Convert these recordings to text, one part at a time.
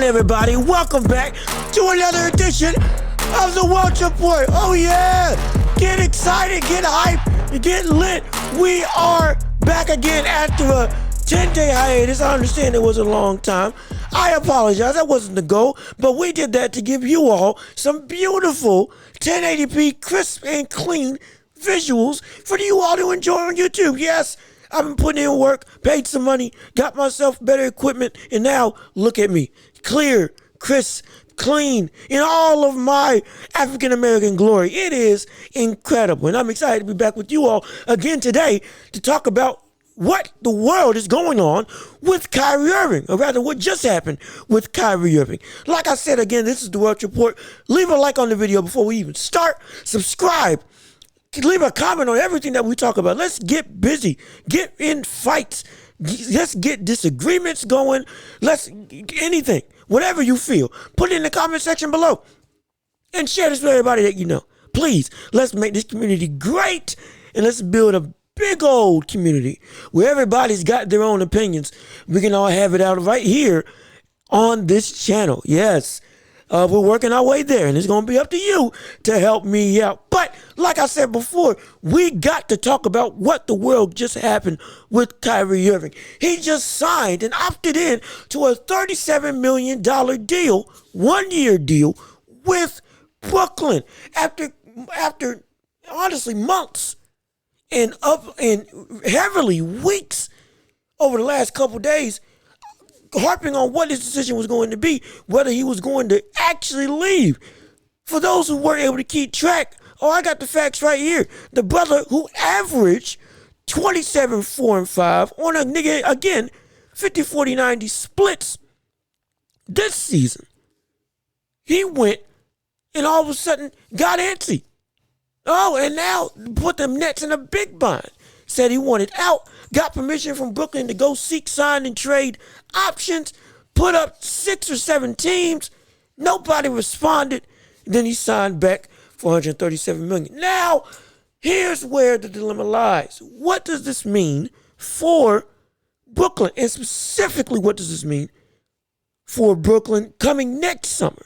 everybody? Welcome back to another edition of the Welch Report. Oh yeah, get excited, get hyped, get lit. We are back again after a 10-day hiatus. I understand it was a long time. I apologize, that wasn't the goal, but we did that to give you all some beautiful 1080p crisp and clean visuals for you all to enjoy on YouTube. Yes, I've been putting in work, paid some money, got myself better equipment, and now look at me. Clear, crisp, clean, in all of my African-American glory. It is incredible, and I'm excited to be back with you all again today to talk about what the world is going on with Kyrie Irving, or rather what just happened with Kyrie Irving. Like I said, again, this is the Welch Report. Leave a like on the video before we even start. Subscribe. Leave a comment on everything that we talk about. Let's get busy. Get in fights. Let's get disagreements going. Let's anything. Whatever you feel. Put it in the comment section below. And share this with everybody that you know. Please, let's make this community great. And let's build a big old community where everybody's got their own opinions. We can all have it out right here on this channel. Yes. We're working our way there, and it's going to be up to you to help me out. But like I said before, we got to talk about what the world just happened with Kyrie Irving. He just signed and opted in to a $37 million deal, 1-year deal with Brooklyn after honestly months and heavily weeks over the last couple days, harping on what his decision was going to be, whether he was going to actually leave. For those who weren't able to keep track, I got the facts right here. The brother who averaged 27, 4, and 5 on a nigga, again, 50, 40, 90 splits this season. He went and all of a sudden got antsy. And now put them Nets in a big bind. Said he wanted out, got permission from Brooklyn to go seek, sign, and trade options, put up 6 or 7 teams. Nobody responded. Then he signed back for $137 million. Now, here's where the dilemma lies. What does this mean for Brooklyn? And specifically, what does this mean for Brooklyn coming next summer?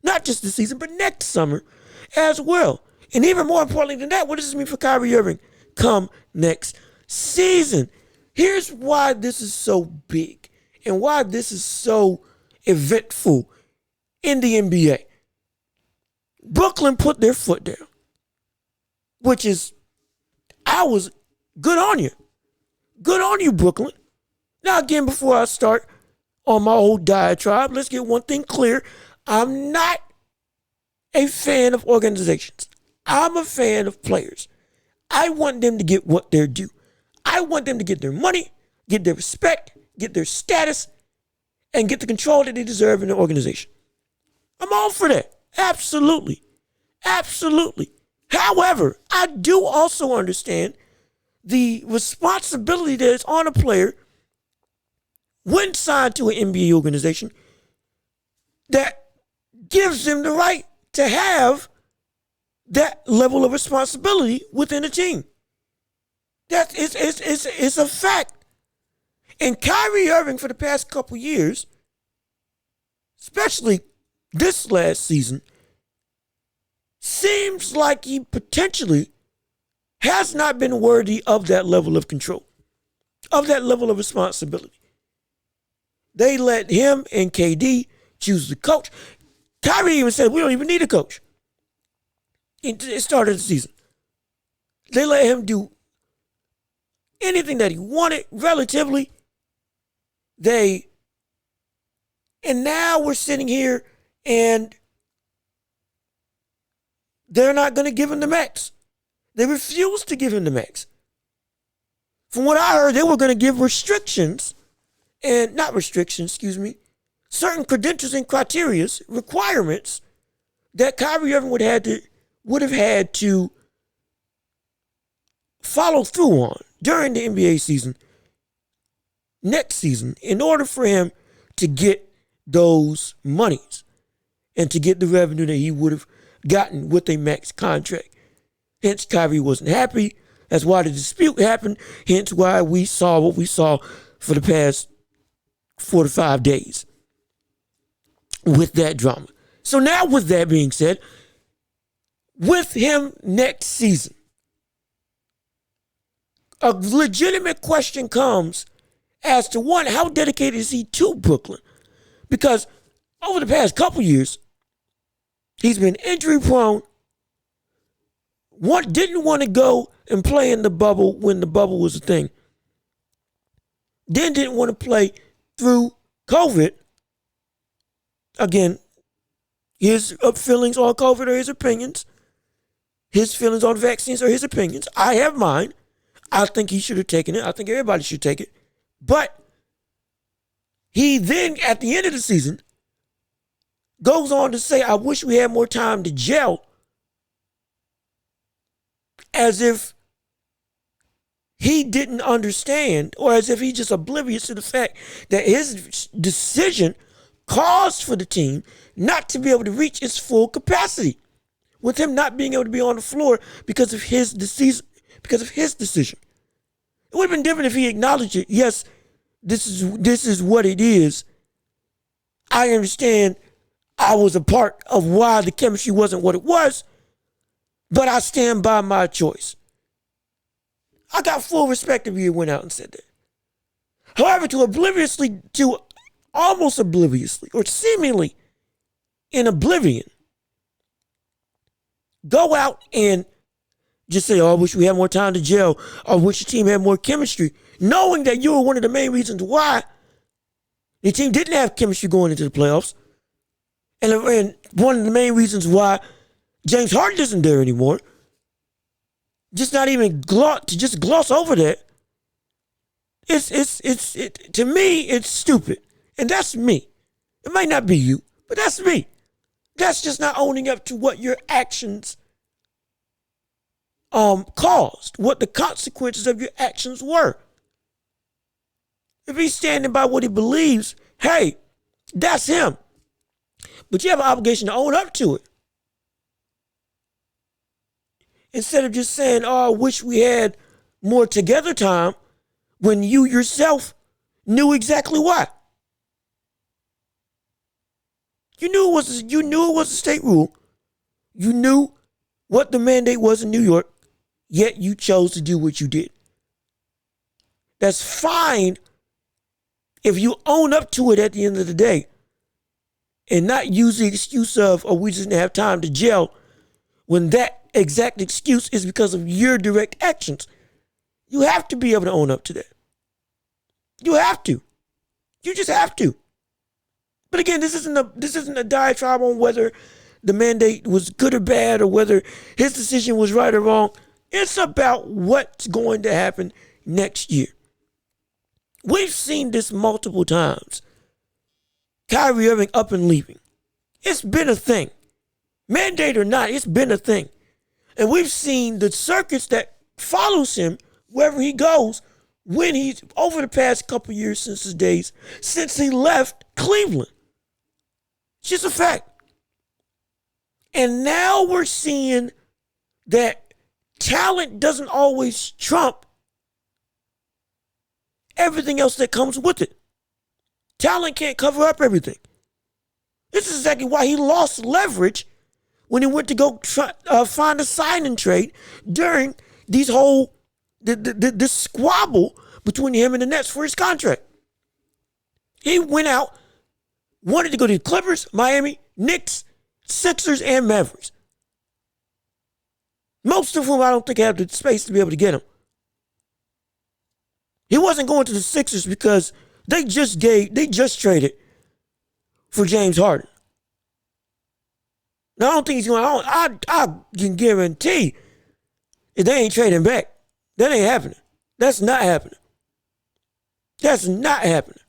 Not just this season, but next summer as well. And even more importantly than that, what does this mean for Kyrie Irving come next season? Here's why this is so big and why this is so eventful in the NBA. Brooklyn put their foot down, which is, good on you. Good on you, Brooklyn. Now, again, before I start on my old diatribe, let's get one thing clear. I'm not a fan of organizations. I'm a fan of players. I want them to get what they're due. I want them to get their money, get their respect, get their status, and get the control that they deserve in the organization. I'm all for that. Absolutely. Absolutely. However, I do also understand the responsibility that is on a player when signed to an NBA organization that gives them the right to have that level of responsibility within a team. That is a fact. And Kyrie Irving, for the past couple years, especially this last season, seems like he potentially has not been worthy of that level of control, of that level of responsibility. They let him and KD choose the coach. Kyrie even said, we don't even need a coach. It started the season. They let him do anything that he wanted, relatively. And now we're sitting here and they're not going to give him the max. They refused to give him the max. From what I heard, they were going to give certain credentials and criterias, requirements that Kyrie Irving would have had to follow through on during the NBA season, next season, in order for him to get those monies and to get the revenue that he would have gotten with a max contract. Hence, Kyrie wasn't happy. That's why the dispute happened. Hence why we saw what we saw for the past 4 to 5 days. with that drama. So now with that being said, with him next season, a legitimate question comes as to, one, how dedicated is he to Brooklyn? Because over the past couple years, he's been injury prone. One didn't want to go and play in the bubble when the bubble was a thing. Then didn't want to play through COVID. Again, his feelings on COVID are his opinions. His feelings on vaccines are his opinions. I have mine. I think he should have taken it. I think everybody should take it. But he then, at the end of the season, goes on to say, I wish we had more time to gel, as if he didn't understand, or as if he's just oblivious to the fact that his decision caused for the team not to be able to reach its full capacity, with him not being able to be on the floor because of his decision. It would have been different if he acknowledged it. Yes, this is what it is. I understand I was a part of why the chemistry wasn't what it was, but I stand by my choice. I got full respect if he went out and said that. However, to almost obliviously, or seemingly in oblivion, go out and just say, oh, I wish we had more time to gel, or I wish the team had more chemistry, knowing that you were one of the main reasons why the team didn't have chemistry going into the playoffs, and one of the main reasons why James Harden isn't there anymore. Just not even gloss over that. To me, it's stupid. And that's me. It might not be you, but that's me. That's just not owning up to what your actions caused, what the consequences of your actions were. If he's standing by what he believes, hey, that's him. But you have an obligation to own up to it. Instead of just saying, oh, I wish we had more together time, when you yourself knew exactly why. You knew it was a state rule. You knew what the mandate was in New York, yet you chose to do what you did. That's fine if you own up to it at the end of the day and not use the excuse of, oh, we just didn't have time to gel, when that exact excuse is because of your direct actions. You have to be able to own up to that. You have to. You just have to. But again, this isn't a diatribe on whether the mandate was good or bad, or whether his decision was right or wrong. It's about what's going to happen next year. We've seen this multiple times. Kyrie Irving up and leaving. It's been a thing. Mandate or not, it's been a thing. And we've seen the circus that follows him wherever he goes when he's over the past couple years since he left Cleveland. It's just a fact. And now we're seeing that talent doesn't always trump everything else that comes with it. Talent can't cover up everything. This is exactly why he lost leverage when he went to go find a signing trade during this squabble between him and the Nets for his contract. He went out, wanted to go to the Clippers, Miami, Knicks, Sixers, and Mavericks. Most of whom I don't think have the space to be able to get him. He wasn't going to the Sixers because they just traded for James Harden. Now, I don't think he's going. I can guarantee if they ain't trading back, that ain't happening. That's not happening. That's not happening.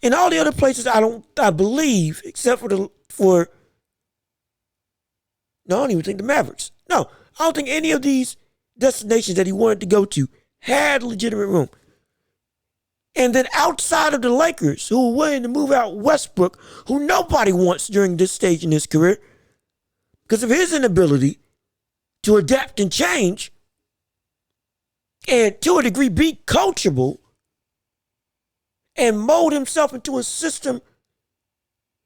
In all the other places, I believe, except no, I don't even think the Mavericks. No, I don't think any of these destinations that he wanted to go to had legitimate room. And then outside of the Lakers, who were willing to move out Westbrook, who nobody wants during this stage in his career, because of his inability to adapt and change, and to a degree be coachable, and mold himself into a system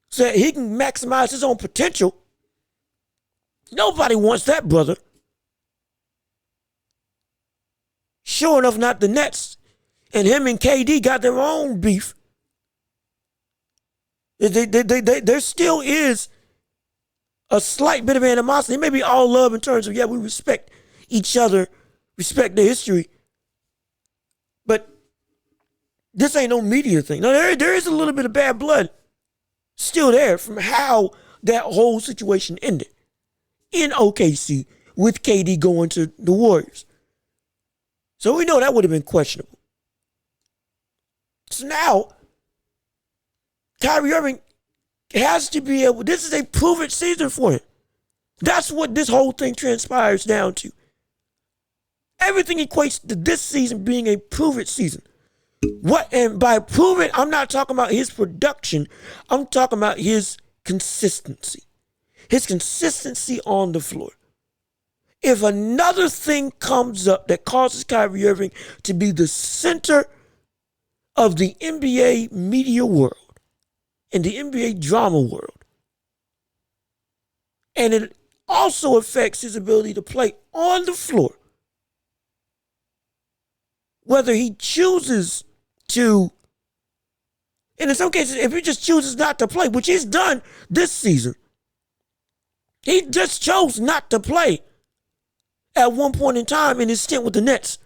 so that he can maximize his own potential. Nobody wants that, brother. Sure enough, not the Nets. And him and KD got their own beef. There still is a slight bit of animosity. It may be all love in terms of, yeah, we respect each other, respect their history. But this ain't no media thing. No, there is a little bit of bad blood still there from how that whole situation ended in OKC with KD going to the Warriors. So we know that would have been questionable. So now, Kyrie Irving has to be able, this is a prove-it season for him. That's what this whole thing transpires down to. Everything equates to this season being a prove-it season. What, and by prove it, I'm not talking about his production. I'm talking about his consistency. His consistency on the floor. If another thing comes up that causes Kyrie Irving to be the center of the NBA media world and the NBA drama world, and it also affects his ability to play on the floor, whether he chooses to, and in some cases, if he just chooses not to play, which he's done this season, he just chose not to play at one point in time in his stint with the Nets.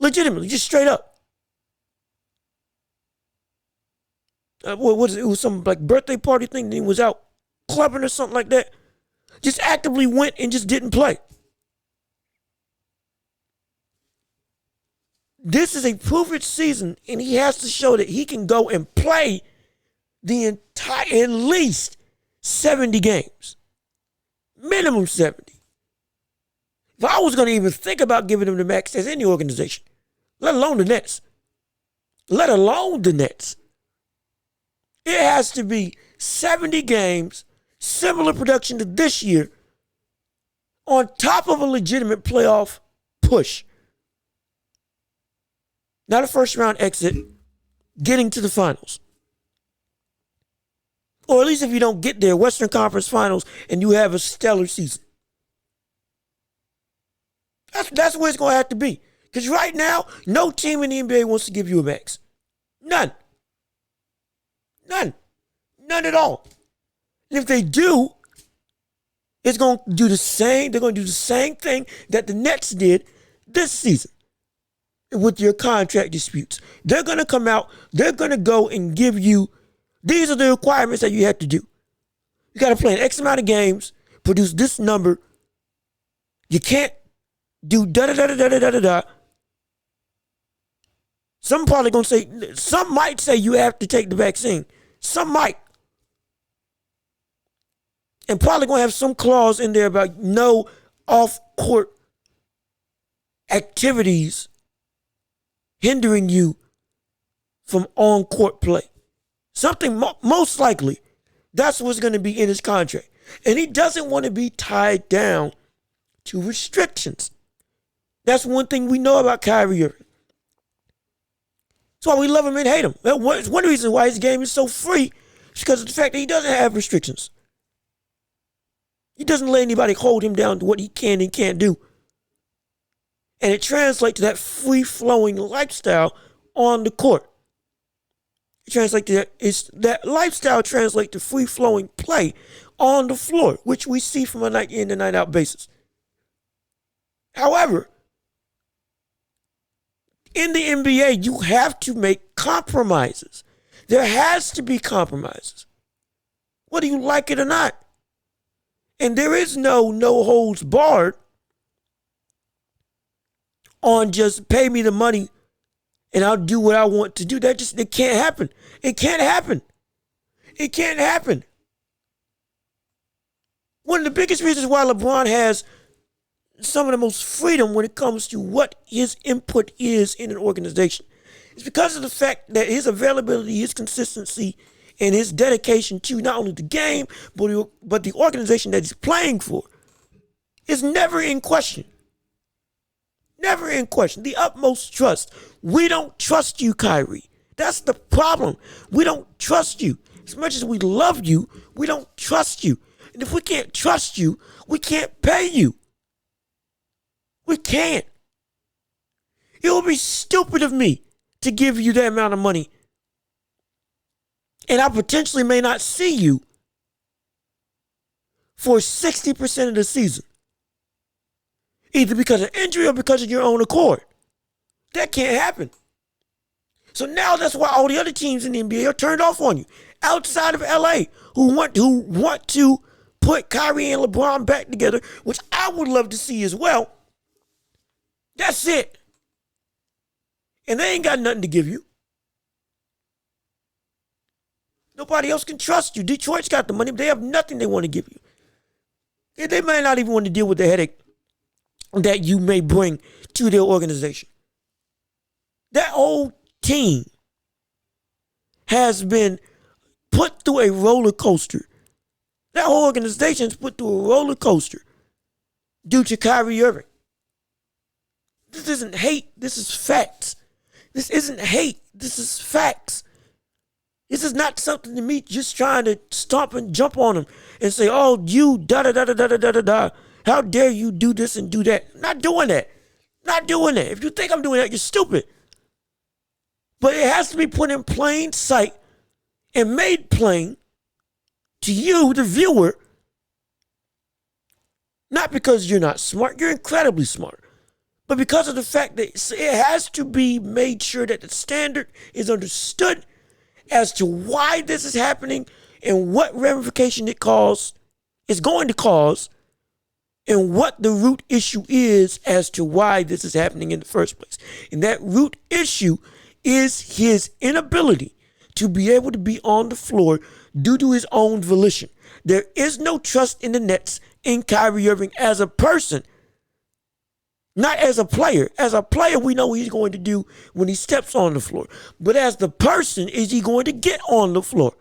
Legitimately, just straight up. What was it? It was some like birthday party thing. He was out clubbing or something like that. Just actively went and just didn't play. This is a prove-it season, and he has to show that he can go and play the entire, at least 70 games. Minimum 70. If I was going to even think about giving him the max as any organization, let alone the Nets, it has to be 70 games, similar production to this year, on top of a legitimate playoff push. Not a first round exit, getting to the finals. Or at least if you don't get there, Western Conference Finals, and you have a stellar season. That's where it's going to have to be. Because right now, no team in the NBA wants to give you a max. None. None at all. And if they do, it's going to do the same. They're going to do the same thing that the Nets did this season with your contract disputes. They're going to come out. They're going to go and give you, these are the requirements that you have to do. You got to play an X amount of games, produce this number. You can't do da-da-da-da-da-da-da-da. Some probably going to say, some might say you have to take the vaccine. Some might. And probably going to have some clause in there about no off-court activities hindering you from on-court play. Something most likely, that's what's going to be in his contract. And he doesn't want to be tied down to restrictions. That's one thing we know about Kyrie Irving. That's why we love him and hate him. One reason why his game is so free is because of the fact that he doesn't have restrictions. He doesn't let anybody hold him down to what he can and can't do. And it translates to that free-flowing lifestyle on the court. It translates to that lifestyle translates to free-flowing play on the floor, which we see from a night in and night out basis. However, in the NBA, you have to make compromises. There has to be compromises, whether you like it or not. And there is no holds barred on just pay me the money and I'll do what I want to do. It can't happen. It can't happen. It can't happen. One of the biggest reasons why LeBron has some of the most freedom when it comes to what his input is in an organization is because of the fact that his availability, his consistency, and his dedication to not only the game, but the organization that he's playing for is never in question. Never in question. The utmost trust. We don't trust you, Kyrie, That's the problem. We don't trust you. As much as we love you, we don't trust you. And if we can't trust you, we can't pay you. We can't. It would be stupid of me to give you that amount of money. And I potentially may not see you for 60% of the season. Either because of injury or because of your own accord. That can't happen. So now that's why all the other teams in the NBA are turned off on you. Outside of LA, who want to put Kyrie and LeBron back together, which I would love to see as well. That's it. And they ain't got nothing to give you. Nobody else can trust you. Detroit's got the money, but they have nothing they want to give you. And they may not even want to deal with the headache that you may bring to their organization. That whole team has been put through a roller coaster. That whole organization is put through a roller coaster due to Kyrie Irving. This isn't hate. This is facts. This isn't hate. This is facts. This is not something to me just trying to stomp and jump on them and say, oh, you da-da-da-da-da-da-da-da. How dare you do this and do that? Not doing that. Not doing that. If you think I'm doing that, you're stupid. But it has to be put in plain sight and made plain to you, the viewer, not because you're not smart. You're incredibly smart. But because of the fact that it has to be made sure that the standard is understood as to why this is happening and what ramification it's going to cause, and what the root issue is as to why this is happening in the first place. And that root issue is his inability to be able to be on the floor due to his own volition. There is no trust in the Nets in Kyrie Irving as a person. Not as a player. As a player, we know what he's going to do when he steps on the floor. But as the person, is he going to get on the floor?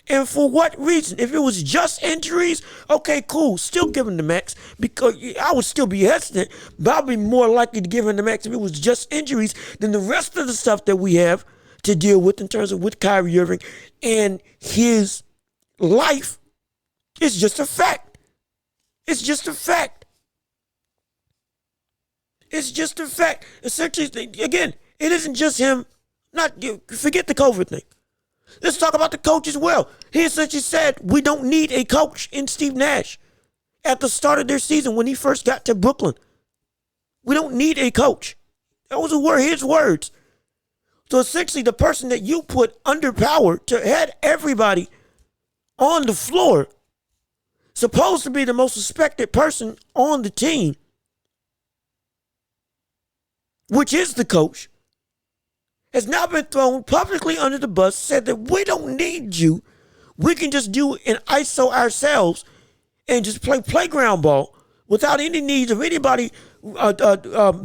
And for what reason? If it was just injuries, okay, cool. Still give him the max, because I would still be hesitant, but I'd be more likely to give him the max if it was just injuries than the rest of the stuff that we have to deal with in terms of with Kyrie Irving and his life. It's just a fact. It's just a fact. It's just a fact. Essentially, again, it isn't just him. Forget the COVID thing. Let's talk about the coach as well. He essentially said we don't need a coach in Steve Nash at the start of their season when he first got to Brooklyn. We don't need a coach. That was his words. So essentially, the person that you put under power to head everybody on the floor, supposed to be the most respected person on the team, which is the coach, has now been thrown publicly under the bus, said that we don't need you. We can just do an ISO ourselves and just play playground ball without any needs of anybody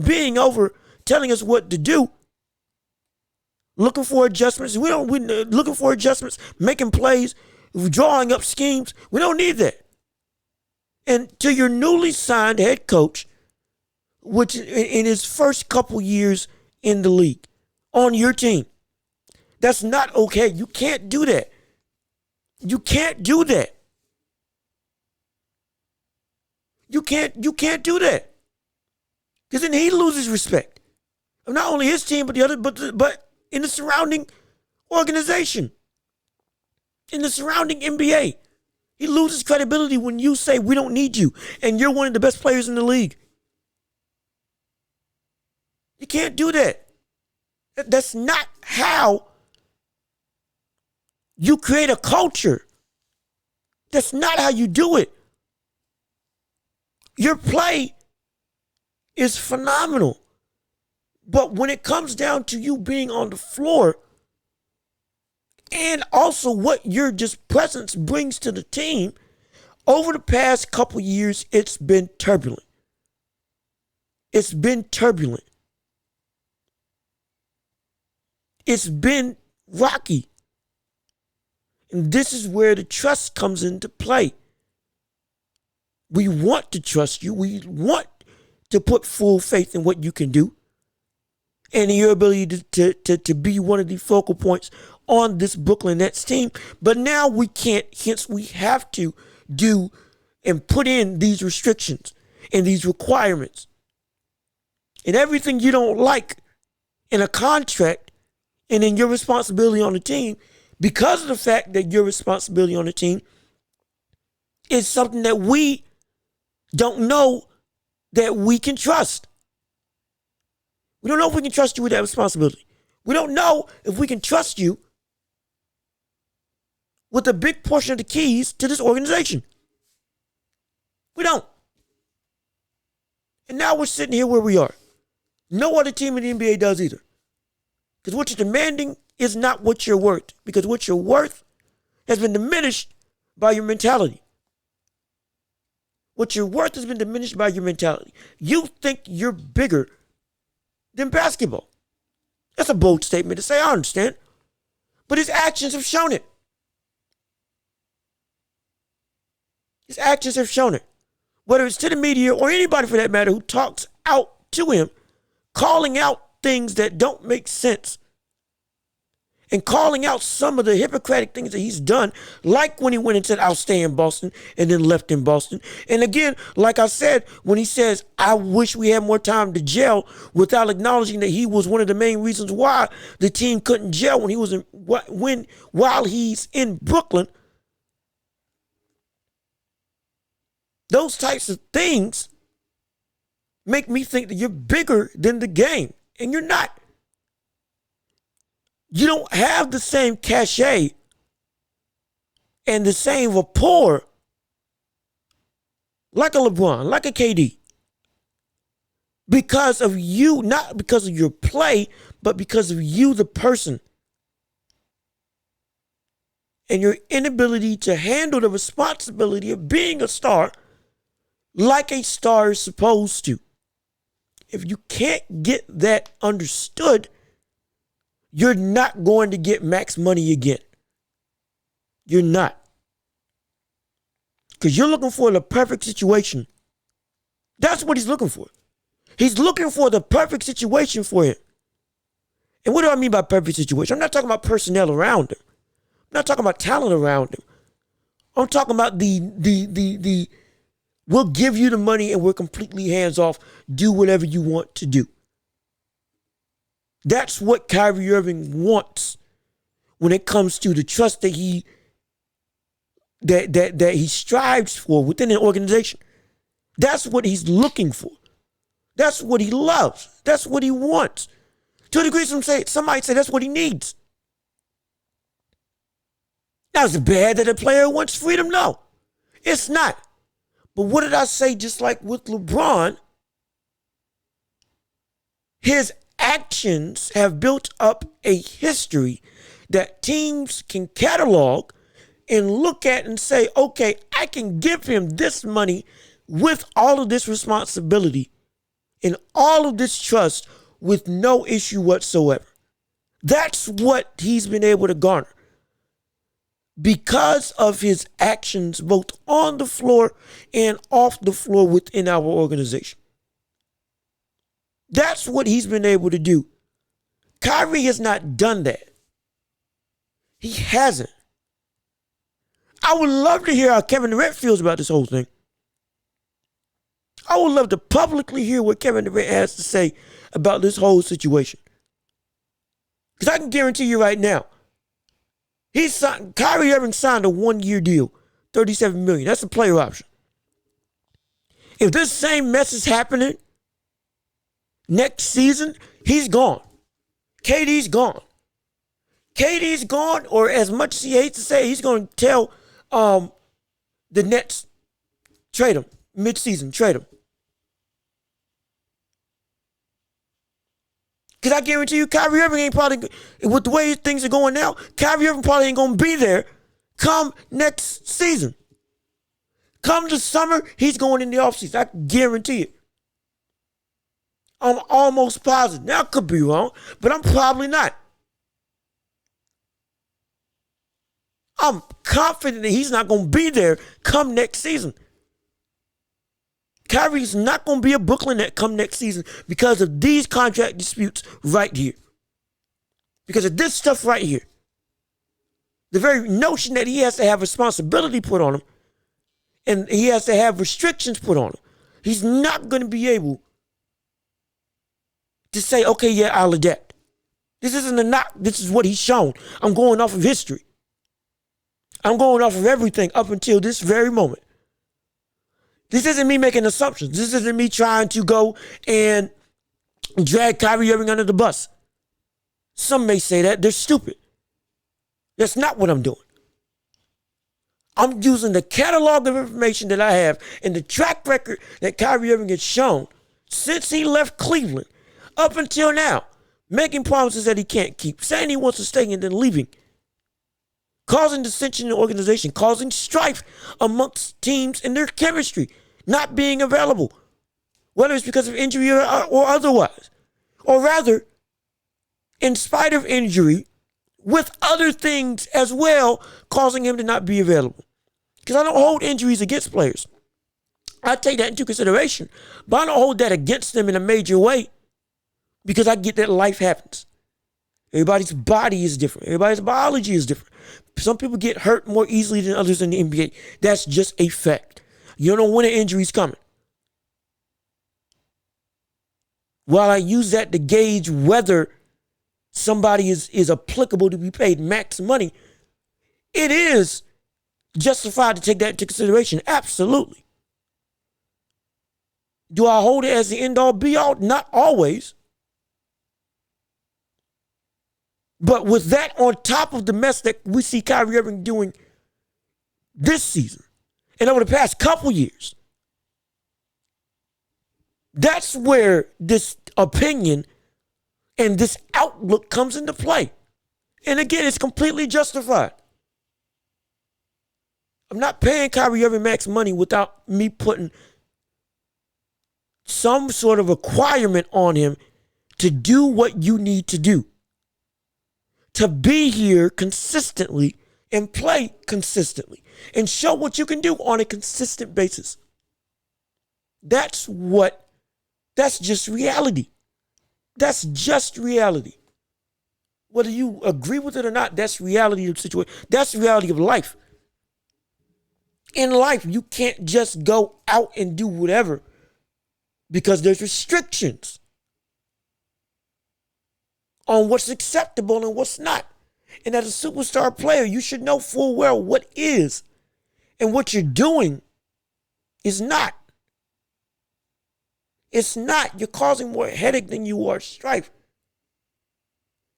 being over telling us what to do. Looking for adjustments. We're looking for adjustments, making plays, drawing up schemes. We don't need that. And to your newly signed head coach, which in his first couple years in the league, on your team, that's not okay. You can't do that. You can't do that. You can't do that. Because then he loses respect of not only his team but the other, but in the surrounding organization, in the surrounding NBA. He loses credibility when you say we don't need you and you're one of the best players in the league. You can't do that. That's not how you create a culture. That's not how you do it. Your play is phenomenal. But when it comes down to you being on the floor and also what your just presence brings to the team, over the past couple years, it's been turbulent. It's been turbulent. It's been rocky. And this is where the trust comes into play. We want to trust you. We want to put full faith in what you can do. and your ability to be one of the focal points on this Brooklyn Nets team. But now we can't, hence we have to do and put in these restrictions and these requirements and everything you don't like in a contract and in your responsibility on the team, because of the fact that your responsibility on the team is something that we don't know that we can trust. We don't know if we can trust you with that responsibility. We don't know if we can trust you with a big portion of the keys to this organization. We don't. And now we're sitting here where we are. No other team in the NBA does either. Because what you're demanding is not what you're worth. Because what you're worth has been diminished by your mentality. What you're worth has been diminished by your mentality. You think you're bigger than basketball. That's a bold statement to say, I understand. But his actions have shown it. His actions have shown it. Whether it's to the media or anybody for that matter who talks out to him, calling out things that don't make sense and calling out some of the hypocritic things that he's done, like when he went and said, I'll stay in Boston, and then left in Boston. And again, like I said, when he says, I wish we had more time to gel, without acknowledging that he was one of the main reasons why the team couldn't gel when he was while he's in Brooklyn. Those types of things make me think that you're bigger than the game, and you're not. You don't have the same cachet and the same rapport like a LeBron, like a KD. Because of you, not because of your play, but because of you, the person. And your inability to handle the responsibility of being a star like a star is supposed to. If you can't get that understood, you're not going to get max money again. You're not. Because you're looking for the perfect situation. That's what he's looking for. He's looking for the perfect situation for him. And what do I mean by perfect situation? I'm not talking about personnel around him. I'm not talking about talent around him. I'm talking about the we'll give you the money and we're completely hands off. Do whatever you want to do. That's what Kyrie Irving wants when it comes to the trust that he strives for within an organization. That's what he's looking for. That's what he loves. That's what he wants. To a degree, somebody say that's what he needs. Now, is it bad that a player wants freedom? No, it's not. But what did I say? Just like with LeBron, his actions have built up a history that teams can catalog and look at and say, okay, I can give him this money with all of this responsibility and all of this trust with no issue whatsoever. That's what he's been able to garner because of his actions both on the floor and off the floor within our organization. That's what he's been able to do. Kyrie has not done that. He hasn't. I would love to hear how Kevin Durant feels about this whole thing. I would love to publicly hear what Kevin Durant has to say about this whole situation. Because I can guarantee you right now, Kyrie Irving signed a 1-year deal, $37 million. That's a player option. If this same mess is happening next season, he's gone. KD's gone. KD's gone, or as much as he hates to say, he's going to tell the Nets, trade him, mid-season, trade him. Because I guarantee you, Kyrie Irving ain't probably, with the way things are going now, Kyrie Irving probably ain't going to be there come next season. Come the summer, he's going in the offseason. I guarantee it. I'm almost positive. Now, I could be wrong, but I'm probably not. I'm confident that he's not going to be there come next season. Kyrie's not going to be a Brooklyn Net come next season because of these contract disputes right here. Because of this stuff right here. The very notion that he has to have responsibility put on him and he has to have restrictions put on him. He's not going to be able to say, okay, yeah, I'll adapt. This isn't a knock. This is what he's shown. I'm going off of history. I'm going off of everything up until this very moment. This isn't me making assumptions. This isn't me trying to go and drag Kyrie Irving under the bus. Some may say that. They're stupid. That's not what I'm doing. I'm using the catalog of information that I have and the track record that Kyrie Irving has shown since he left Cleveland up until now, making promises that he can't keep, saying he wants to stay and then leaving, causing dissension in the organization, causing strife amongst teams and their chemistry, not being available, whether it's because of injury or otherwise. Or rather, in spite of injury, with other things as well, causing him to not be available. Because I don't hold injuries against players. I take that into consideration, but I don't hold that against them in a major way because I get that life happens. Everybody's body is different. Everybody's biology is different. Some people get hurt more easily than others in the NBA. That's just a fact. You don't know when an injury's coming. While I use that to gauge whether somebody is applicable to be paid max money, it is justified to take that into consideration. Absolutely. Do I hold it as the end all be all? Not always. But with that on top of the mess that we see Kyrie Irving doing this season and over the past couple years, that's where this opinion and this outlook comes into play. And again, it's completely justified. I'm not paying Kyrie Irving max money without me putting some sort of requirement on him to do what you need to do. To be here consistently and play consistently and show what you can do on a consistent basis. That's just reality. That's just reality. Whether you agree with it or not, that's reality of the situation. That's the reality of life. In life, you can't just go out and do whatever because there's restrictions on what's acceptable and what's not. And as a superstar player, you should know full well what is and what you're doing is not. It's not. You're causing more headache than you are strife.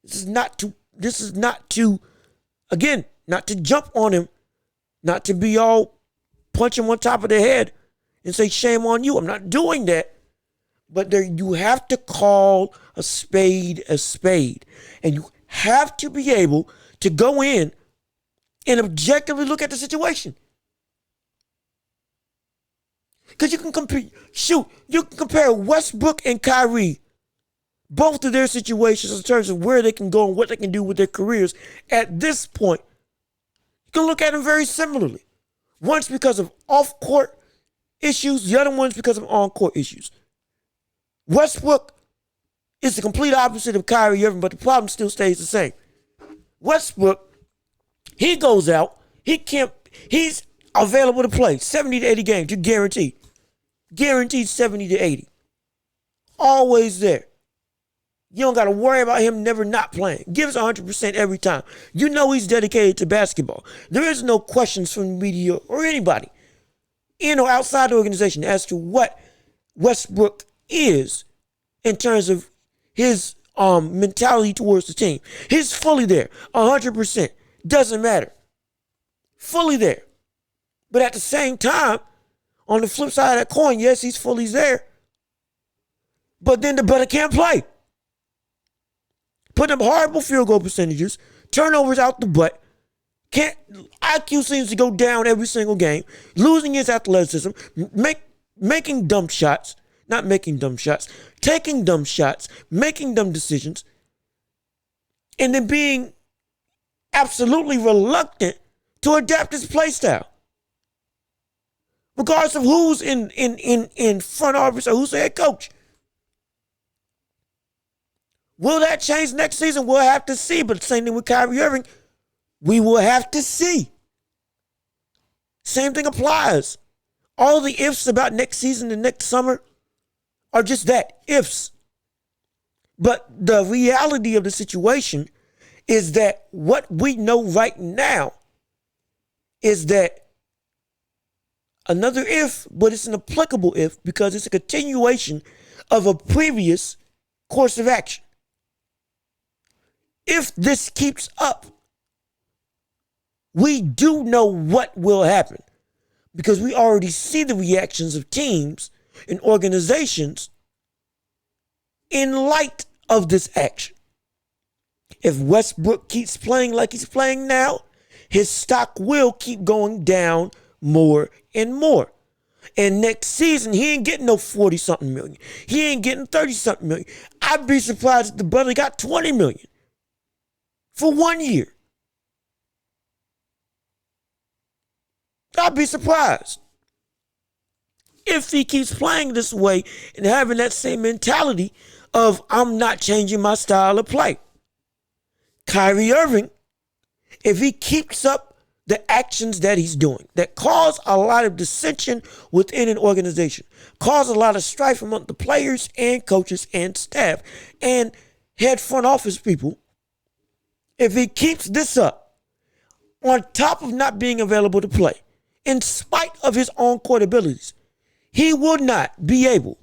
This is not to, again, not to jump on him, not to be all punch him on top of the head and say, shame on you. I'm not doing that. But you have to call a spade a spade. And you have to be able to go in and objectively look at the situation. Because you can compare Westbrook and Kyrie, both of their situations in terms of where they can go and what they can do with their careers at this point. You can look at them very similarly. One's because of off-court issues, the other one's because of on-court issues. Westbrook is the complete opposite of Kyrie Irving, but the problem still stays the same. Westbrook, he goes out, he's available to play 70 to 80 games, you're guaranteed. Guaranteed 70 to 80. Always there. You don't got to worry about him never not playing. Gives 100% every time. You know he's dedicated to basketball. There is no questions from the media or anybody in or outside the organization as to what Westbrook is in terms of his mentality towards the team. He's fully there, 100%. Doesn't matter. Fully there. But at the same time, on the flip side of that coin, yes, he's fully there. But then the brother can't play. Putting up horrible field goal percentages, turnovers out the butt. IQ seems to go down every single game. Losing his athleticism, making dumb shots. Not making dumb shots, taking dumb shots, making dumb decisions, and then being absolutely reluctant to adapt his play style. regardless of who's in front office or who's the head coach. Will that change next season? We'll have to see. But the same thing with Kyrie Irving, we will have to see. Same thing applies. All the ifs about next season and next summer are just that, ifs. But the reality of the situation is that what we know right now is that another if, but it's an applicable if because it's a continuation of a previous course of action. If this keeps up, we do know what will happen because we already see the reactions of teams and organizations in light of this action. If Westbrook keeps playing like he's playing now, his stock will keep going down more and more. And next season, he ain't getting no 40-something million. He ain't getting 30-something million. I'd be surprised if the brother got 20 million for 1 year. I'd be surprised if he keeps playing this way and having that same mentality of I'm not changing my style of play. Kyrie Irving, if he keeps up the actions that he's doing that cause a lot of dissension within an organization, cause a lot of strife among the players and coaches and staff and head front office people, if he keeps this up, on top of not being available to play, in spite of his on-court abilities, he will not be able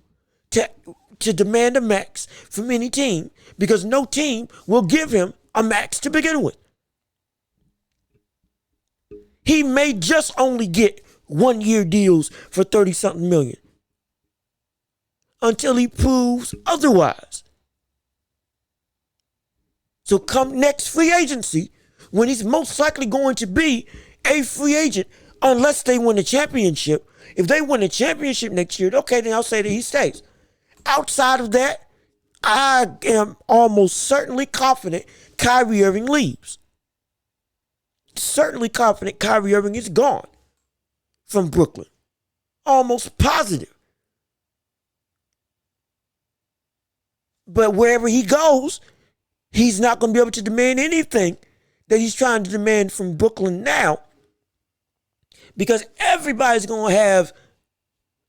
to demand a max from any team because no team will give him a max to begin with. He may just only get 1 year deals for 30-something million until he proves otherwise. So come next free agency, when he's most likely going to be a free agent, unless they win a championship. If they win a championship next year, okay, then I'll say that he stays. Outside of that, I am almost certainly confident Kyrie Irving leaves. Certainly confident Kyrie Irving is gone from Brooklyn. Almost positive. But wherever he goes, he's not going to be able to demand anything that he's trying to demand from Brooklyn now, because everybody's going to have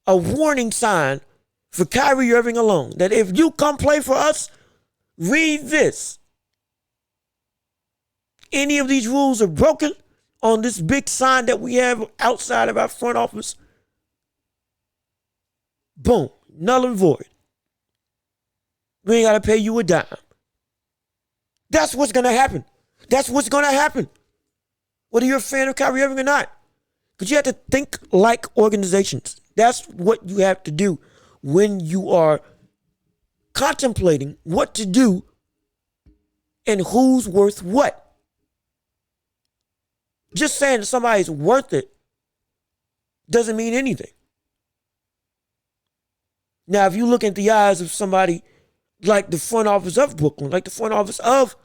a warning sign for Kyrie Irving alone, that if you come play for us, read this. Any of these rules are broken on this big sign that we have outside of our front office, boom, null and void. We ain't got to pay you a dime. That's what's going to happen. That's what's going to happen. Whether you're a fan of Kyrie Irving or not. Because you have to think like organizations. That's what you have to do when you are contemplating what to do and who's worth what. Just saying that somebody's worth it doesn't mean anything. Now, if you look at the eyes of somebody like the front office of Brooklyn, like the front office of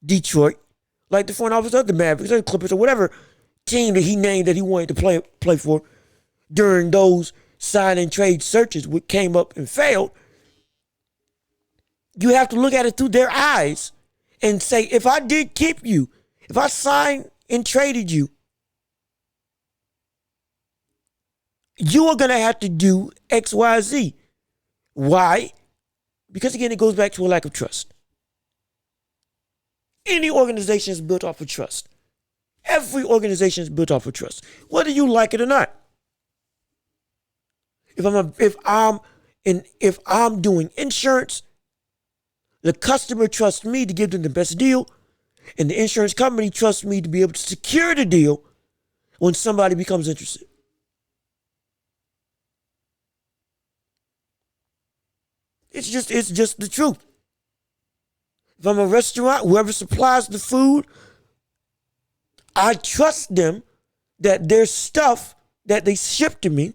Detroit, like the front office of the Mavericks or the Clippers or whatever team that he named that he wanted to play for during those sign and trade searches which came up and failed, you have to look at it through their eyes and say, if I did keep you, if I signed and traded you, you are going to have to do X, Y, Z. Why? Because again, it goes back to a lack of trust. Any organization is built off of trust. Every organization is built off of trust, whether you like it or not. If I'm doing insurance, the customer trusts me to give them the best deal, and the insurance company trusts me to be able to secure the deal when somebody becomes interested. It's just the truth. If I'm a restaurant, whoever supplies the food, I trust them that their stuff that they ship to me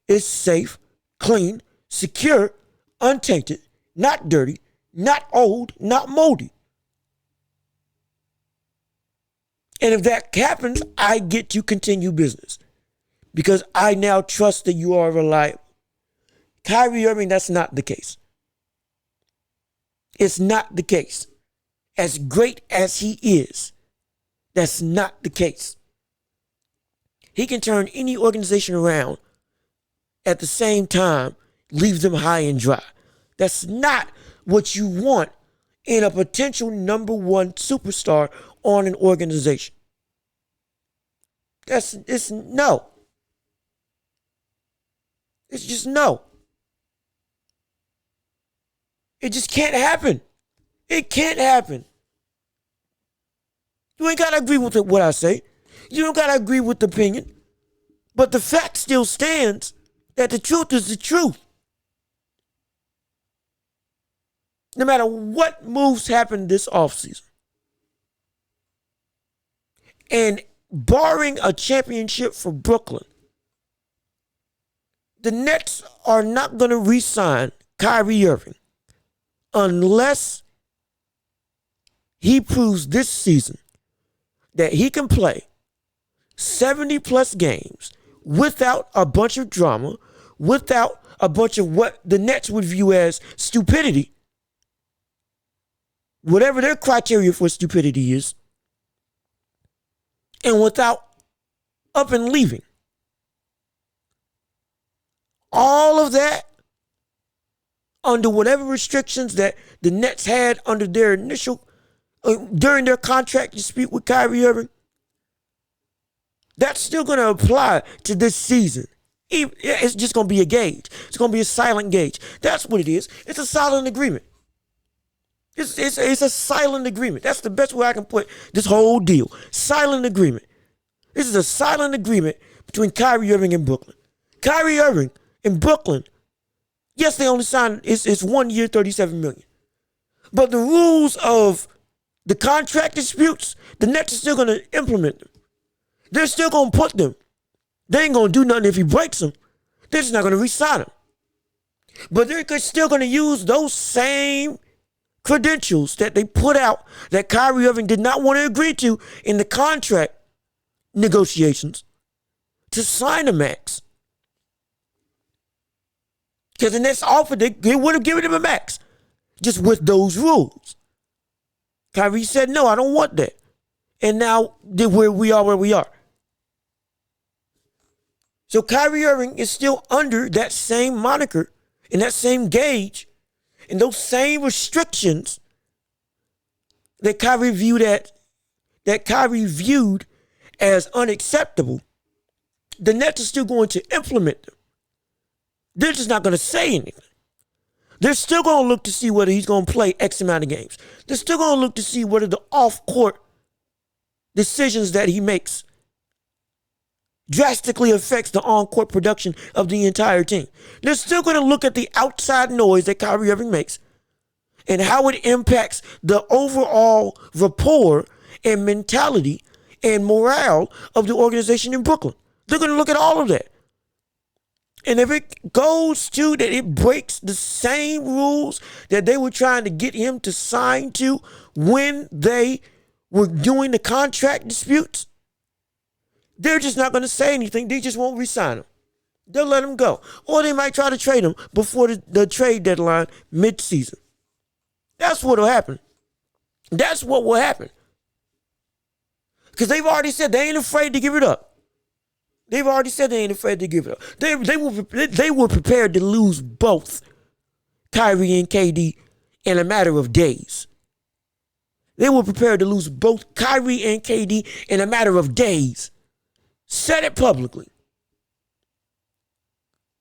is safe, clean, secure, untainted, not dirty, not old, not moldy. And if that happens, I get to continue business. because I now trust that you are reliable. Kyrie Irving, that's not the case. It's not the case. As great as he is, that's not the case. He can turn any organization around at the same time, leave them high and dry. That's not what you want in a potential number one superstar on an organization. It's no. It's just no. It just can't happen. It can't happen. You ain't got to agree with what I say. You don't got to agree with the opinion. But the fact still stands that the truth is the truth. No matter what moves happen this offseason. And barring a championship for Brooklyn, the Nets are not going to re-sign Kyrie Irving unless he proves this season that he can play 70 plus games without a bunch of drama, without a bunch of what the Nets would view as stupidity, whatever their criteria for stupidity is, and without up and leaving. All of that under whatever restrictions that the Nets had under their initial, during their contract dispute with Kyrie Irving, that's still going to apply to this season. It's just going to be a gauge. It's going to be a silent gauge. That's what it is. It's a silent agreement. It's a silent agreement. That's the best way I can put this whole deal. Silent agreement. This is a silent agreement between Kyrie Irving and Brooklyn. Kyrie Irving in Brooklyn, yes, they only signed, it's 1 year, $37 million. But the rules of the contract disputes, the Nets are still going to implement them. They're still going to put them. They ain't going to do nothing if he breaks them. They're just not going to re-sign him. But they're still going to use those same credentials that they put out that Kyrie Irving did not want to agree to in the contract negotiations to sign a max. Because the Nets offered, they would have given him a max just with those rules. Kyrie said, no, I don't want that. And now where we are. So Kyrie Irving is still under that same moniker and that same gauge and those same restrictions that Kyrie viewed as unacceptable. The Nets are still going to implement them. They're just not going to say anything. They're still going to look to see whether he's going to play X amount of games. They're still going to look to see whether the off-court decisions that he makes drastically affects the on-court production of the entire team. They're still going to look at the outside noise that Kyrie Irving makes and how it impacts the overall rapport and mentality and morale of the organization in Brooklyn. They're going to look at all of that. And if it goes to that it breaks the same rules that they were trying to get him to sign to when they were doing the contract disputes, they're just not going to say anything. They just won't re-sign him. They'll let him go. Or they might try to trade him before the trade deadline mid-season. That's what will happen. That's what will happen. Because they've already said they ain't afraid to give it up. They've already said they ain't afraid to give it up. They were prepared to lose both Kyrie and KD in a matter of days. They were prepared to lose both Kyrie and KD in a matter of days. Said it publicly.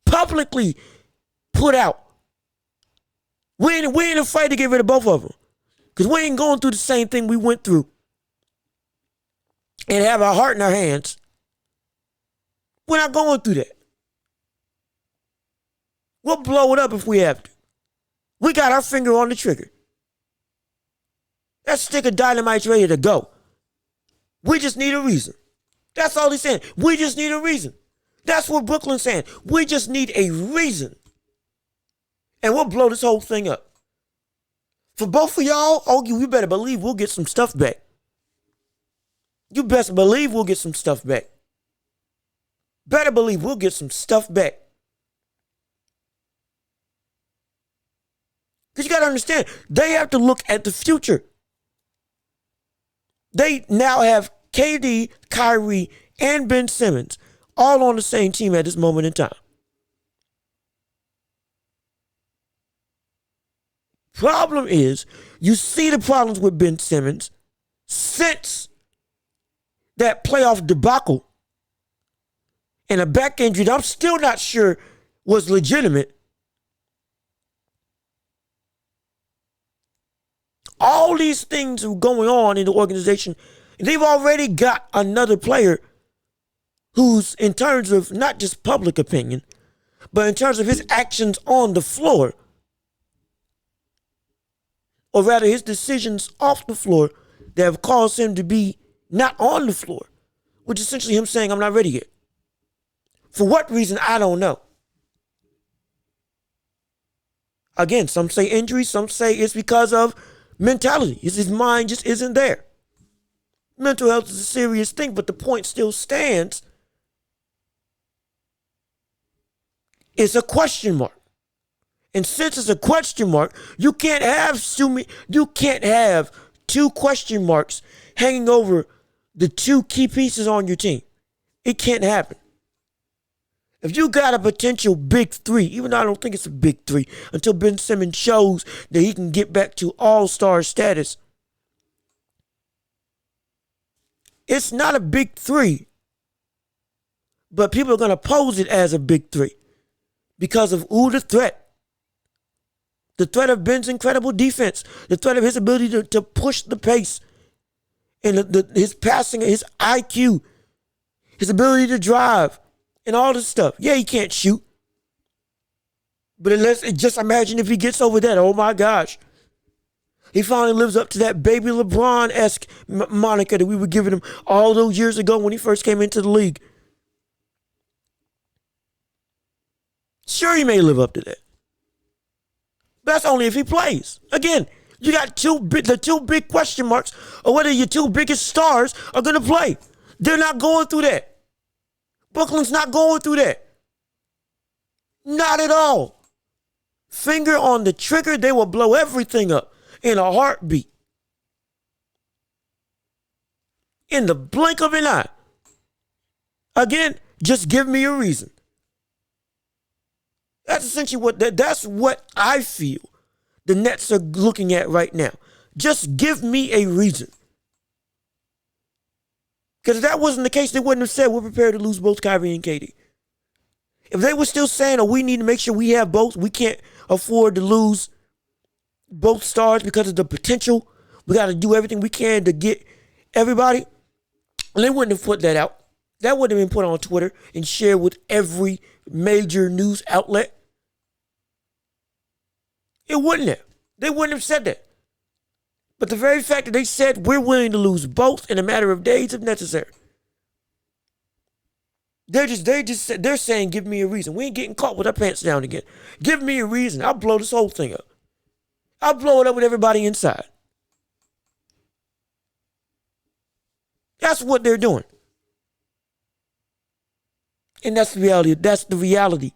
Publicly put out. We ain't afraid to get rid of both of them. Because we ain't going through the same thing we went through. And have our heart in our hands. We're not going through that. We'll blow it up if we have to. We got our finger on the trigger. That stick of dynamite's ready to go. We just need a reason. That's all he's saying. We just need a reason. That's what Brooklyn's saying. We just need a reason. And we'll blow this whole thing up. For both of y'all, you better believe we'll get some stuff back. You best believe we'll get some stuff back. better believe we'll get some stuff back. Because you got to understand, they have to look at the future. They now have KD, Kyrie, and Ben Simmons all on the same team at this moment in time. Problem is, you see the problems with Ben Simmons since that playoff debacle and a back injury that I'm still not sure was legitimate. All these things are going on in the organization. They've already got another player who's, in terms of not just public opinion, but in terms of his actions on the floor, or rather his decisions off the floor that have caused him to be not on the floor, which is essentially him saying, I'm not ready yet. For what reason, I don't know. Again, some say injury, some say it's because of mentality. His mind just isn't there. Mental health is a serious thing, but the point still stands. It's a question mark. And since it's a question mark, you can't have two question marks hanging over the two key pieces on your team. It can't happen. If you got a potential big three, even though I don't think it's a big three, until Ben Simmons shows that he can get back to all-star status, it's not a big three, but people are going to pose it as a big three because of the threat. The threat of Ben's incredible defense, the threat of his ability to push the pace, and his passing, his IQ, his ability to drive, and all this stuff. Yeah, he can't shoot. But just imagine if he gets over that. Oh my gosh. He finally lives up to that baby LeBron-esque moniker that we were giving him all those years ago when he first came into the league. Sure, he may live up to that. But that's only if he plays. Again, you got the two big question marks of whether your two biggest stars are going to play. They're not going through that. Brooklyn's not going through that. Not at all. Finger on the trigger, they will blow everything up in a heartbeat. In the blink of an eye. Again, just give me a reason. That's essentially that's what I feel the Nets are looking at right now. Just give me a reason. Because if that wasn't the case, they wouldn't have said we're prepared to lose both Kyrie and KD. If they were still saying, oh, we need to make sure we have both, we can't afford to lose both stars because of the potential, we got to do everything we can to get everybody, and they wouldn't have put that out. That wouldn't have been put on Twitter and shared with every major news outlet. It wouldn't have. They wouldn't have said that. But the very fact that they said we're willing to lose both in a matter of days if necessary. They're saying, give me a reason. We ain't getting caught with our pants down again. Give me a reason. I'll blow this whole thing up. I'll blow it up with everybody inside. That's what they're doing. And that's the reality. That's the reality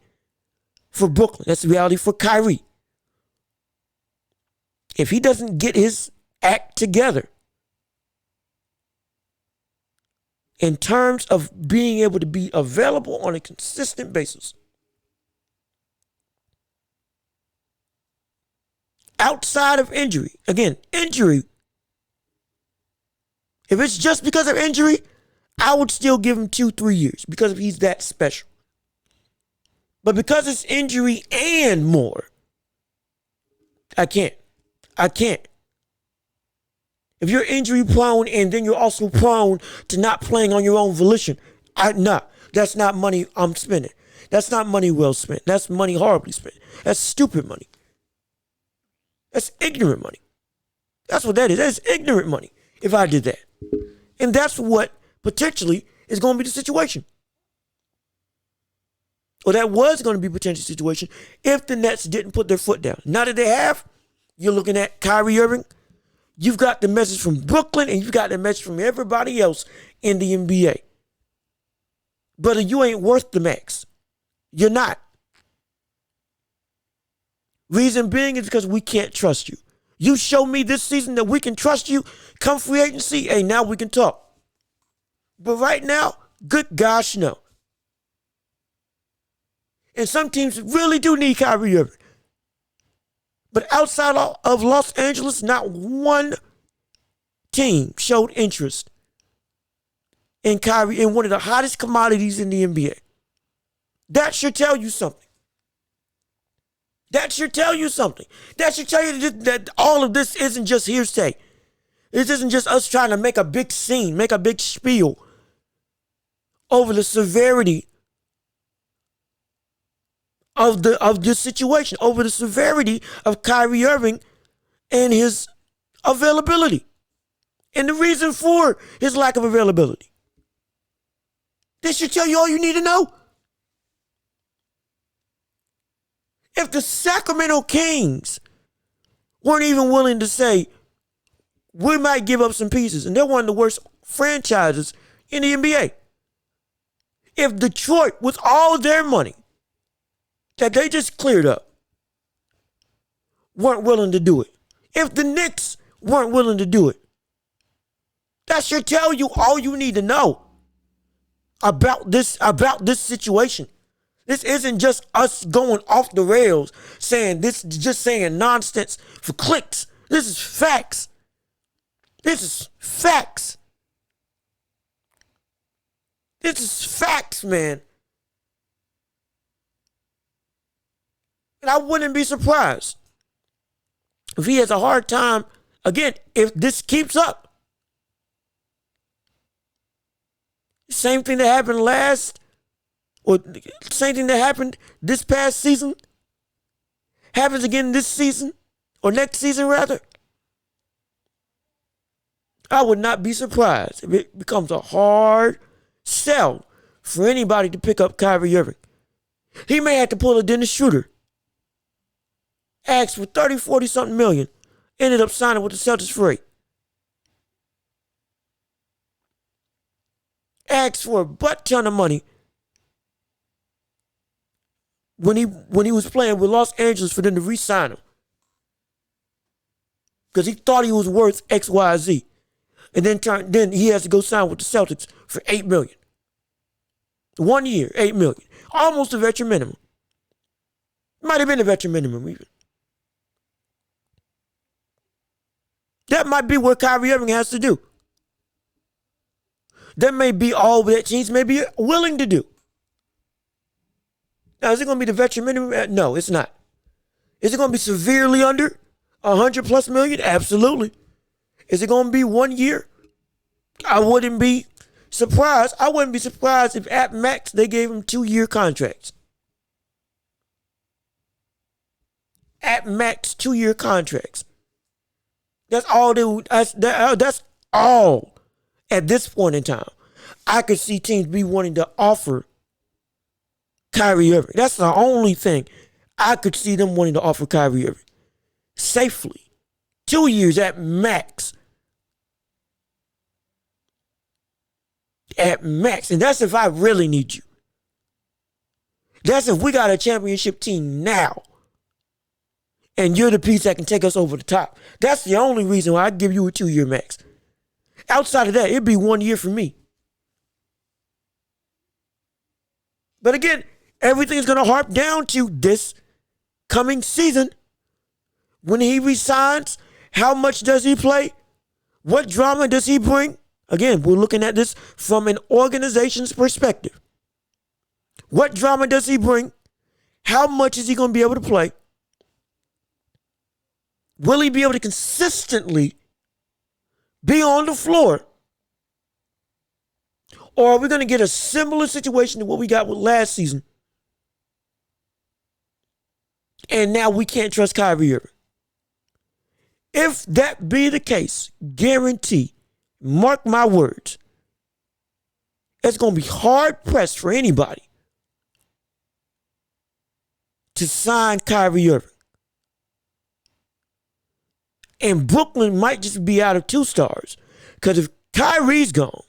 for Brooklyn. That's the reality for Kyrie. If he doesn't get his act together in terms of being able to be available on a consistent basis, outside of injury, again, injury, if it's just because of injury, I would still give him 2-3 years because he's that special. But because it's injury and more, I can't. If you're injury prone and then you're also prone to not playing on your own volition, that's not money I'm spending. That's not money well spent. That's money horribly spent. That's stupid money. That's ignorant money. That's what that is. That's ignorant money if I did that. And that's what potentially is going to be the situation. Or that was going to be a potential situation if the Nets didn't put their foot down. Now that they have, you're looking at Kyrie Irving. You've got the message from Brooklyn and you've got the message from everybody else in the NBA. Brother, you ain't worth the max. You're not. Reason being is because we can't trust you. You show me this season that we can trust you, come free agency, hey, now we can talk. But right now, good gosh, no. And some teams really do need Kyrie Irving. But outside of Los Angeles, not one team showed interest in Kyrie, in one of the hottest commodities in the NBA. That should tell you something. That should tell you something. That should tell you that all of this isn't just hearsay. This isn't just us trying to make a big scene, make a big spiel over the severity of this situation, over the severity of Kyrie Irving and his availability, and the reason for his lack of availability. This should tell you all you need to know. If the Sacramento Kings weren't even willing to say, we might give up some pieces, and they're one of the worst franchises in the NBA. If Detroit, with all their money that they just cleared up, weren't willing to do it. If the Knicks weren't willing to do it, that should tell you all you need to know about this situation. This isn't just us going off the rails saying this, just saying nonsense for clicks. This is facts. This is facts. This is facts, man. And I wouldn't be surprised if he has a hard time, again, if this keeps up. Same thing that happened same thing that happened this past season happens again this season, or next season rather. I would not be surprised if it becomes a hard sell for anybody to pick up Kyrie Irving. He may have to pull a Dennis Schroeder. Asked for 30, 40 something million. Ended up signing with the Celtics for 8. Asked for a butt ton of money when he was playing with Los Angeles for them to re-sign him. Because he thought he was worth X, Y, Z. And then he has to go sign with the Celtics for $8 million. 1 year, $8 million. Almost a veteran minimum. Might have been a veteran minimum even. That might be what Kyrie Irving has to do. That may be all that teams may be willing to do. Now, is it going to be the veteran minimum? No, it's not. Is it going to be severely under $100+ million? Absolutely. Is it going to be 1 year? I wouldn't be surprised. I wouldn't be surprised if at max they gave him 2-year contracts. At max 2-year contracts. That's all that's all at this point in time. I could see teams be wanting to offer Kyrie Irving. That's the only thing I could see them wanting to offer Kyrie Irving. Safely. 2 years at max. At max. And that's if I really need you. That's if we got a championship team now. And you're the piece that can take us over the top. That's the only reason why I'd give you a 2-year max. Outside of that, it'd be 1 year for me. But again, everything's going to harp down to this coming season. When he resigns, how much does he play? What drama does he bring? Again, we're looking at this from an organization's perspective. What drama does he bring? How much is he going to be able to play? Will he be able to consistently be on the floor? Or are we going to get a similar situation to what we got with last season? And now we can't trust Kyrie Irving. If that be the case, guarantee, mark my words, it's going to be hard pressed for anybody to sign Kyrie Irving. And Brooklyn might just be out of 2 stars. Because if Kyrie's gone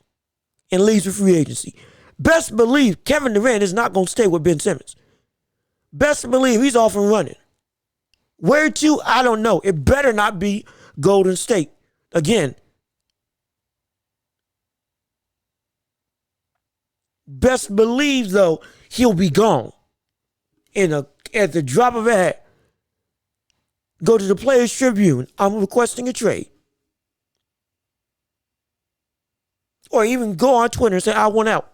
and leaves for free agency, best believe Kevin Durant is not going to stay with Ben Simmons. Best believe he's off and running. Where to? I don't know. It better not be Golden State. Again, best believe, though, he'll be gone. At the drop of a hat, go to the Players Tribune. I'm requesting a trade. Or even go on Twitter and say, I want out.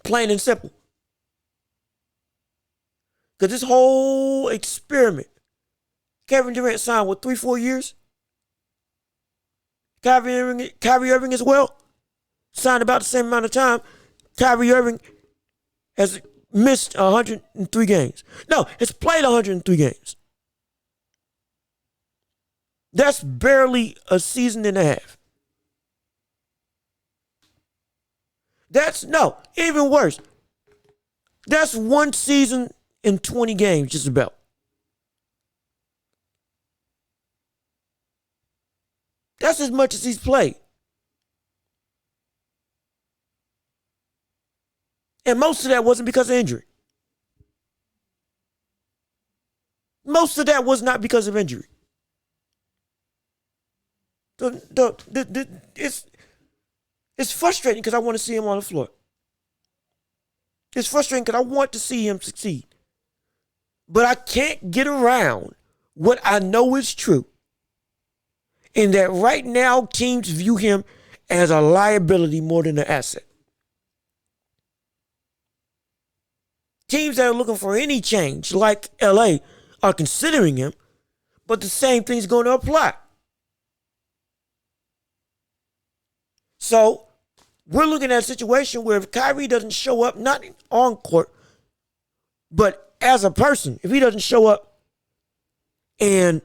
Plain and simple. Because this whole experiment, Kevin Durant signed, 3-4 years? Kyrie Irving as well, signed about the same amount of time. Kyrie Irving has missed 103 games. No, has played 103 games. That's barely a season and a half. Even worse. That's one season in 20 games, just about. That's as much as he's played. And most of that wasn't because of injury. Most of that was not because of injury. It's frustrating because I want to see him on the floor. It's frustrating because I want to see him succeed. But I can't get around what I know is true. In that right now, teams view him as a liability more than an asset. Teams that are looking for any change, like LA, are considering him, but the same thing's going to apply. So, we're looking at a situation where if Kyrie doesn't show up, not on court, but as a person, if he doesn't show up and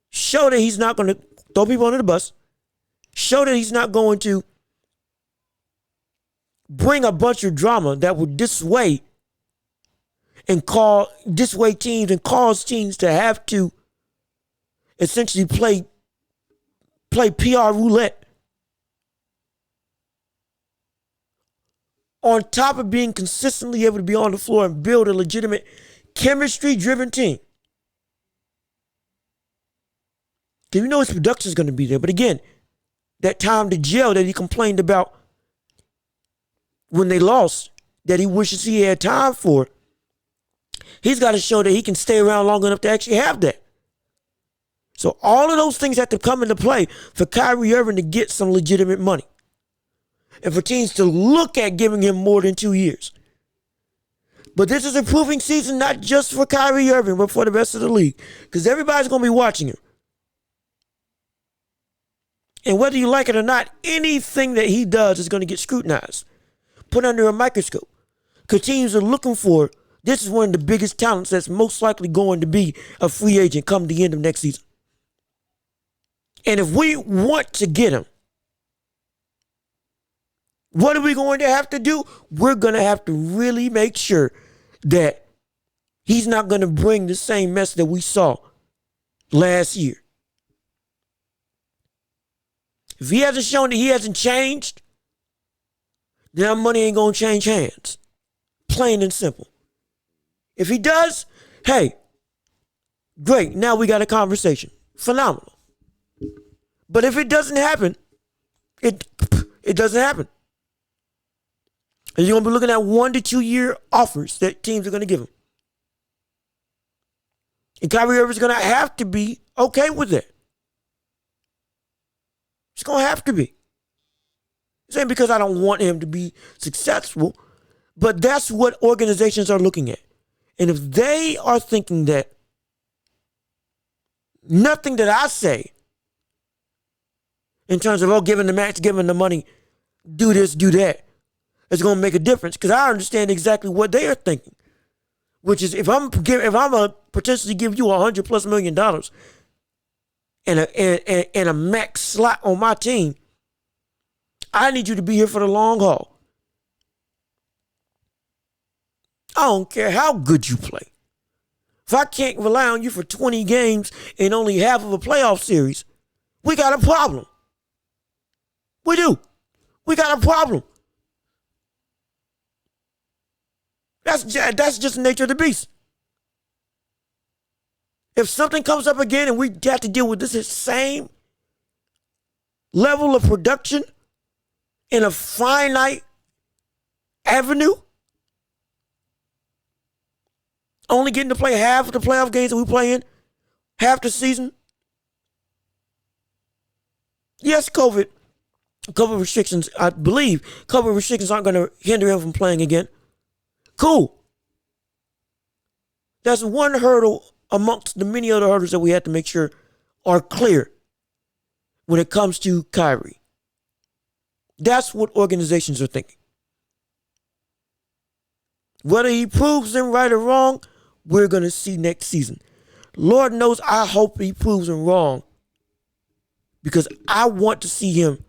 show that he's not going to throw people under the bus, show that he's not going to bring a bunch of drama that would dissuade teams and cause teams to have to essentially play PR roulette. On top of being consistently able to be on the floor and build a legitimate chemistry-driven team. Because you know his production is going to be there. But again, that time to jail that he complained about when they lost, that he wishes he had time for, he's got to show that he can stay around long enough to actually have that. So all of those things have to come into play for Kyrie Irving to get some legitimate money. And for teams to look at giving him more than 2 years. But this is a proving season not just for Kyrie Irving, but for the rest of the league. Because everybody's going to be watching him. And whether you like it or not, anything that he does is going to get scrutinized. Put under a microscope. Because teams are looking for, this is one of the biggest talents that's most likely going to be a free agent come the end of next season. And if we want to get him, what are we going to have to do? We're going to have to really make sure that he's not going to bring the same mess that we saw last year. If he hasn't shown that he hasn't changed, then our money ain't going to change hands. Plain and simple. If he does, hey, great. Now we got a conversation. Phenomenal. But if it doesn't happen, it doesn't happen. And you're going to be looking at 1 to 2 year offers that teams are going to give him. And Kyrie Irving is going to have to be okay with it. He's going to have to be. This ain't because I don't want him to be successful, but that's what organizations are looking at. And if they are thinking that nothing that I say in terms of, giving the max, giving the money, do this, do that, it's going to make a difference, because I understand exactly what they are thinking, which is if I'm a potentially give you $100+ million and a max slot on my team, I need you to be here for the long haul. I don't care how good you play. If I can't rely on you for 20 games and only half of a playoff series, we got a problem. We do. We got a problem. That's just the nature of the beast. If something comes up again and we have to deal with this same level of production in a finite avenue, only getting to play half of the playoff games that we play in, half the season. Yes, COVID restrictions, I believe COVID restrictions aren't going to hinder him from playing again. Cool. That's one hurdle amongst the many other hurdles that we have to make sure are clear when it comes to Kyrie. That's what organizations are thinking. Whether he proves them right or wrong, we're going to see next season. Lord knows I hope he proves them wrong, because I want to see him.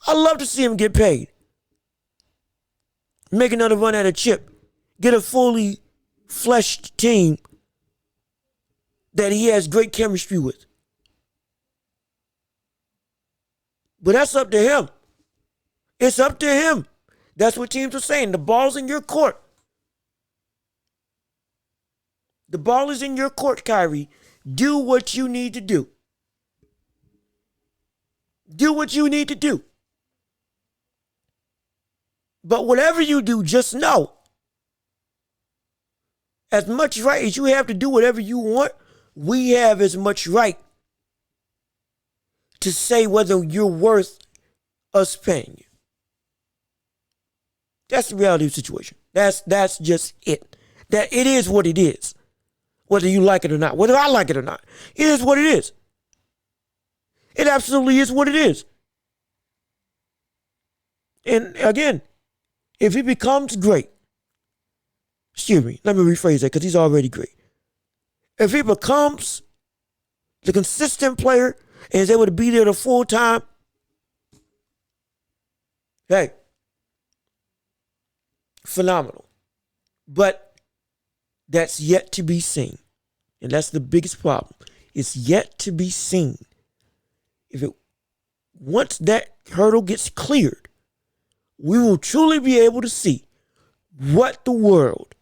I love to see him get paid. Make another run at a chip. Get a fully fleshed team that he has great chemistry with. But that's up to him. It's up to him. That's what teams are saying. The ball's in your court. The ball is in your court, Kyrie. Do what you need to do. Do what you need to do. But whatever you do, just know, as much right as you have to do whatever you want, we have as much right to say whether you're worth us paying you. That's the reality of the situation. That's just it. That it is what it is. Whether you like it or not. Whether I like it or not. It is what it is. It absolutely is what it is. And again, if he becomes great, excuse me, let me rephrase that because he's already great. If he becomes the consistent player and is able to be there the full time, hey, phenomenal. But that's yet to be seen. And that's the biggest problem. It's yet to be seen. Once that hurdle gets cleared, we will truly be able to see what the world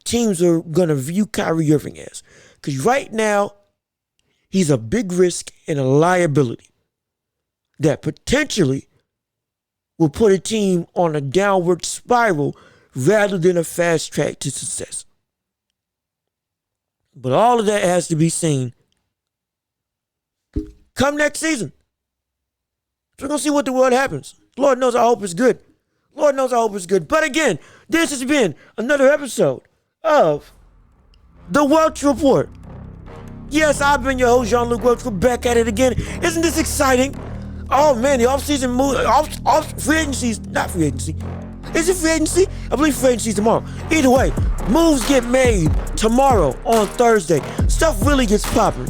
teams are going to view Kyrie Irving as. Because right now, he's a big risk and a liability that potentially will put a team on a downward spiral rather than a fast track to success. But all of that has to be seen come next season. We're going to see what the world happens. Lord knows I hope it's good. Lord knows I hope it's good. But again, this has been another episode of The Welch Report. Yes, I've been your host, Jean-Luc Welch. We're back at it again. Isn't this exciting? Oh man, the off-season move, free agency, not free agency. Is it free agency? I believe free agency is tomorrow. Either way, moves get made tomorrow on Thursday. Stuff really gets popping.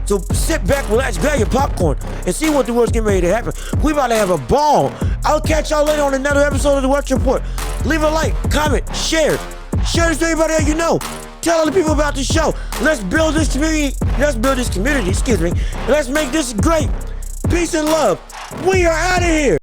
So sit back, relax, grab your popcorn, and see what the world's getting ready to happen. We about to have a ball. I'll catch y'all later on another episode of The Welch Report. Leave a like, comment, share. Share this to everybody that you know. Tell other people about the show. Let's build this community. Let's make this great. Peace and love. We are out of here.